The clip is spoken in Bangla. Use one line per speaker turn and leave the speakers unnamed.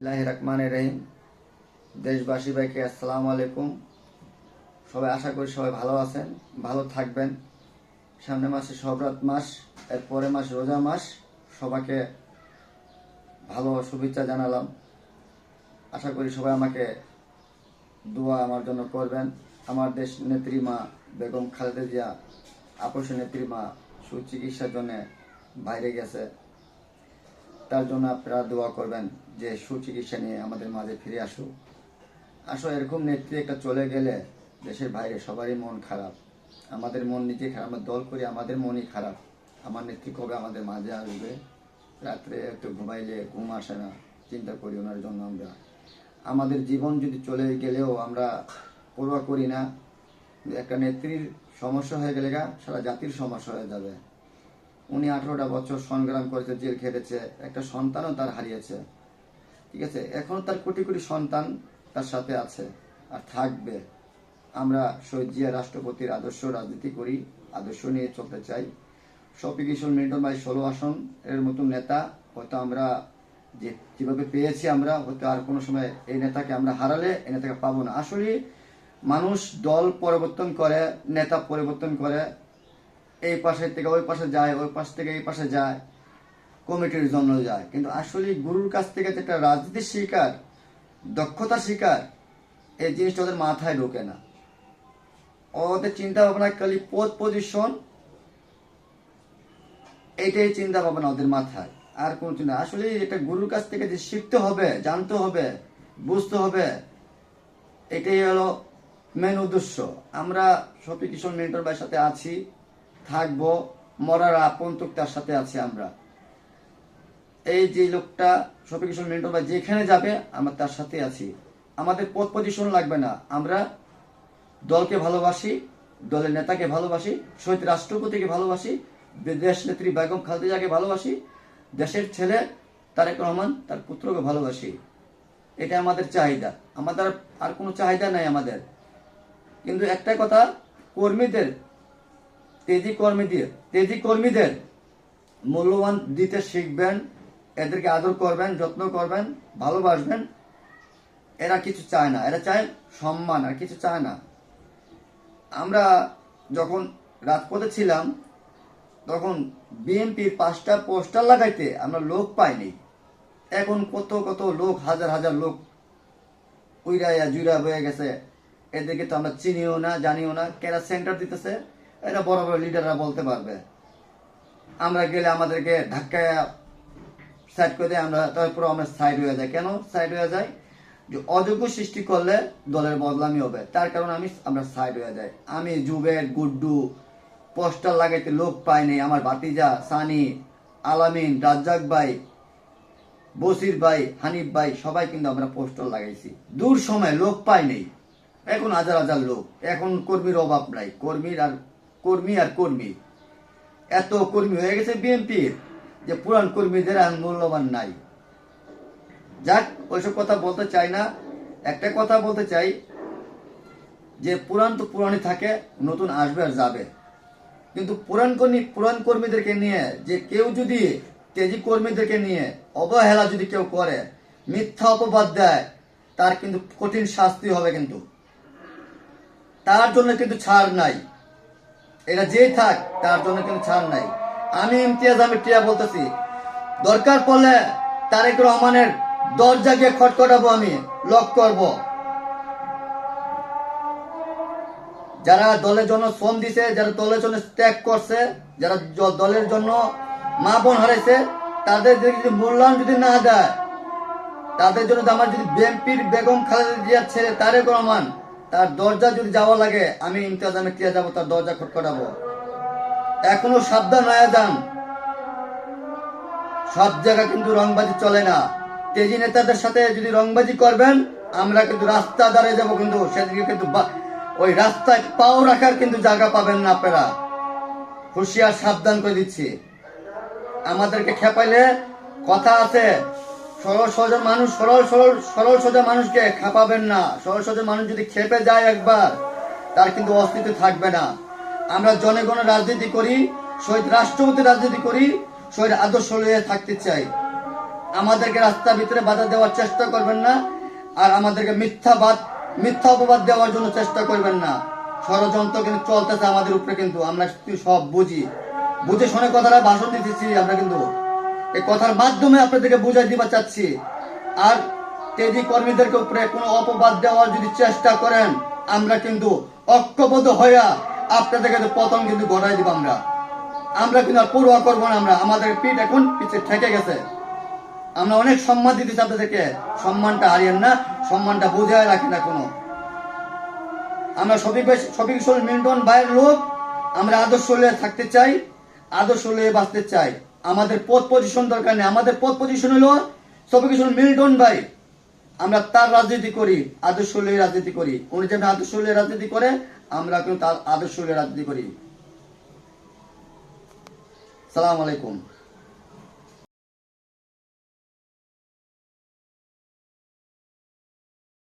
রহিম। দেশবাসী ভাইকে আসসালামু আলাইকুম। সবাই আশা করি সবাই ভালো আছেন, ভালো থাকবেন। সামনে মাসে শবরাত মাস, এর পরের মাস রোজা মাস। সবাইকে ভালো শুভেচ্ছা জানালাম। আশা করি সবাই আমাকে দোয়া আমার জন্য করবেন। আমার দেশ নেত্রী মা বেগম খালেদা জিয়া আপসের নেত্রী মা সুচিকিৎসার জন্য বাইরে গেছে, তার জন্য আপনারা দোয়া করবেন যে সুচিকিৎসা নিয়ে আমাদের মাঝে ফিরে আসুক। এরকম নেত্রী একটা চলে গেলে দেশের বাইরে সবারই মন খারাপ, আমাদের মন নিজে খারাপ। আমরা দল করি, আমাদের মনই খারাপ। আমার নেত্রী কবে আমাদের মাঝে আসবে? রাত্রে একটু ঘুমাইলে ঘুম আসে না, চিন্তা করি ওনার জন্য। আমরা আমাদের জীবন যদি চলে গেলেও আমরা পরোয়া করি না। একটা নেত্রীর সমস্যা হয়ে গেলে সারা জাতির সমস্যা হয়ে যাবে। উনি 18টা বছর সংগ্রাম করেছে, জেল খেটেছে, একটা সন্তানও তার হারিয়েছে। ঠিক আছে, এখনো তার কোটি কোটি সন্তান তার সাথে আছে আর থাকবে। আমরা শহীদ জিয়া রাষ্ট্রপতির আদর্শ রাজনীতি করি, আদর্শ নিয়ে চলতে চাই। শফিক ঈশ্বর মিল্টন ভাই 16 আসন এর মতো নেতা হয়তো আমরা যেভাবে পেয়েছি, আমরা হয়তো আর কোনো সময় এই নেতাকে আমরা হারালে এই নেতাকে পাবো না। আসলে মানুষ দল পরিবর্তন করে, নেতা পরিবর্তন করে, এই পাশে থেকে ওই পাশে যায়, ওই পাশ থেকে এই পাশে যায়, কমিটির জন্য যায়। কিন্তু আসলে গুরুর কাছ থেকে যেটা রাজনীতির শিকার, দক্ষতা শিকার, এই জিনিসটা ওদের মাথায় ঢোকে না। ওদের চিন্তা ভাবনা খালি পদ পজিশন, এইটাই চিন্তা ভাবনা ওদের মাথায়, আর কোনো চিন্তা। আসলে এটা গুরুর কাছ থেকে যে শিখতে হবে, জানতে হবে, বুঝতে হবে, এটাই হলো মেন উদ্দেশ্য। আমরা শফিক ঈশ্বর মিল্টন ভাইয়ের সাথে আছি, থাকবো, মরার আপন্তক তার সাথে আছি আমরা। এই যে লোকটা শফিক ঈশ্বর মিল্টন ভাই যেখানে যাবে আমরা তার সাথে আছি। আমাদের পদ পজিশন লাগবে না, আমরা দলকে ভালোবাসি, দলের নেতাকে ভালোবাসি, শহীদ রাষ্ট্রপতিকে ভালোবাসি, দেশ নেত্রী বেগম খালেদা জিয়াকে ভালোবাসি, দেশের ছেলে তারেক রহমান তার পুত্রকে ভালোবাসি। এটা আমাদের চাহিদা, আমাদের আর কোনো চাহিদা নাই আমাদের। কিন্তু একটা কথা, কর্মীদের, তেজি কর্মীদের মূল্যবান দিতে শিখবেন, এদেরকে আদর করবেন, যত্ন করবেন, ভালোবাসবেন। এরা কিছু চায় না, এরা চায় সম্মান, আর কিছু চায় না। আমরা যখন রাজপথে ছিলাম তখন বিএনপির 5টা পোস্টার লাগাইতে আমরা লোক পাইনি। এখন কত কত লোক, হাজার হাজার লোক উইরাইয়া জুইরা হয়ে গেছে। এদেরকে তো আমরা চিনিও না, জানিও না, কেরা সেন্টার দিতেছে এরা বড় বড় লিডাররা বলতে পারবে। আমরা গেলে আমাদেরকে ধাক্কায় সাইড করে দেয়, আমরা তারপর আমরা সাইড হয়ে যাই। কেন সাইড হয়ে যায়? যে অযোগ্য সৃষ্টি করলে দলের বদলামি হবে, তার কারণে আমরা সাইড হয়ে যাই। আমি জুবের, গুড্ডু পোস্টার লাগাইতে লোক পাইনি। আমার ভাতিজা সানি, আলামিন, রাজ্জাক ভাই, বসির ভাই, হানিফ ভাই সবাই কিন্তু আমরা পোস্টার লাগাইছি। দূর সময় লোক পাইনি, এখন হাজার হাজার লোক। এখন কর্মীর অভাব নাই, কর্মী আর কর্মী। এত কর্মী হয়ে গেছে বিএনপির যে পুরান কর্মীদের আর মূল্যবান নাই। যাক, ওইসব কথা বলতে চাই না। একটা কথা বলতে চাই যে পুরান তো পুরানই থাকে, নতুন আসবে আর যাবে। কিন্তু পুরান কর্মীদেরকে নিয়ে যে কেউ যদি তেজি কর্মীদেরকে নিয়ে অবহেলা যদি কেউ করে, মিথ্যা অপবাদ দেয়, তার কিন্তু কঠিন শাস্তি হবে। কিন্তু তার জন্য কিন্তু ছাড় নাই, এরা যেই থাক তার জন্য কিন্তু ছাড় নাই। আমি ইমতিয়াজ আহমেদ টিয়া বলতেছি, দরকার পড়লে তারেক রহমানের দরজা গিয়ে খটখটাবো, আমি লক করব। যারা দলের জন্য শ্রম দিছে, যারা দলের জন্য ত্যাগ করছে, যারা দলের জন্য মা বোন হারাইছে, তাদের যদি মূল্যায়ন যদি না দেয়, তাদের জন্য আমার যদি বিএনপির বেগম খালেদা জিয়ার ছেলে তারেক রহমান তার দরজা যদি যাওয়া লাগে, আমি ইমতিয়াজ আহমেদ টিয়া যাবো, তার দরজা খটখটাবো। এখনো সাবধান হয়ে যান, সব জায়গায় কিন্তু রংবাজি চলে না। তেজি নেতাদের সাথে যদি রংবাজি করবেন, আমরা কিন্তু রাস্তা দাঁড়িয়ে যাবো। কিন্তু সেদিকে কিন্তু ওই রাস্তায় পাও রাখার কিন্তু জায়গা পাবেন না আপনারা। হুঁশিয়ার, সাবধান করে দিচ্ছি। আমাদেরকে খেপাইলে কথা আছে, সরল সোজা মানুষ, সরল সোজা মানুষকে খেপাবেন না। সরল সোজা মানুষ যদি খেপে যায় একবার, তার কিন্তু অস্তিত্ব থাকবে না। আমরা জনগণের রাজনীতি করি, শহীদ রাষ্ট্রপতির রাজনীতি করি, শহীদ আদর্শ নিয়ে থাকতে চাই। আমাদেরকে রাস্তার ভিতরে বাধা দেওয়ার চেষ্টা করবেন না, আর আমাদেরকে মিথ্যা অপবাদ দেওয়ার জন্য চেষ্টা করবেন না। ষড়যন্ত্র কিন্তু চলতেছে আমাদের উপরে, কিন্তু আমরা সব বুঝে শুনে কথাটা ভাষণ দিতেছি আমরা, কিন্তু এই কথার মাধ্যমে আপনাদেরকে বুঝাই দিবা চাচ্ছি। আর তেজি কর্মীদেরকে উপরে কোনো অপবাদ দেওয়ার যদি চেষ্টা করেন, আমরা কিন্তু ঐক্যবদ্ধ হইয়া আপনাদেরকে পতন কিন্তু ঘটাই দিব। আমরা কিন্তু আর পূর্ব করবো না। আমাদের পিঠ এখন পিছিয়ে ঠেকে গেছে। আমরা অনেক সম্মান দিতেছি আপনাদেরকে, সম্মানটা হারিয়েন না, সম্মানটা বুঝায় রাখেন না কোনো। আমরা শফিকুল মিল্টন ভাইয়ের লোক, আমরা আদর্শ লয়ে থাকতে চাই, আদর্শ লয়ে বাঁচতে চাই। আমাদের পদ পজিশন দরকার নেই, আমাদের পদ পজিশন হলো শফিকুল মিল্টন ভাই। আমরা তার রাজনীতি করি, আদর্শ লয়ে রাজনীতি করি। উনি যেমন আদর্শ লয়ে রাজনীতি করে, আমরা কিন্তু তার আদর্শ লয়ে রাজনীতি করি। সালাম আলাইকুম।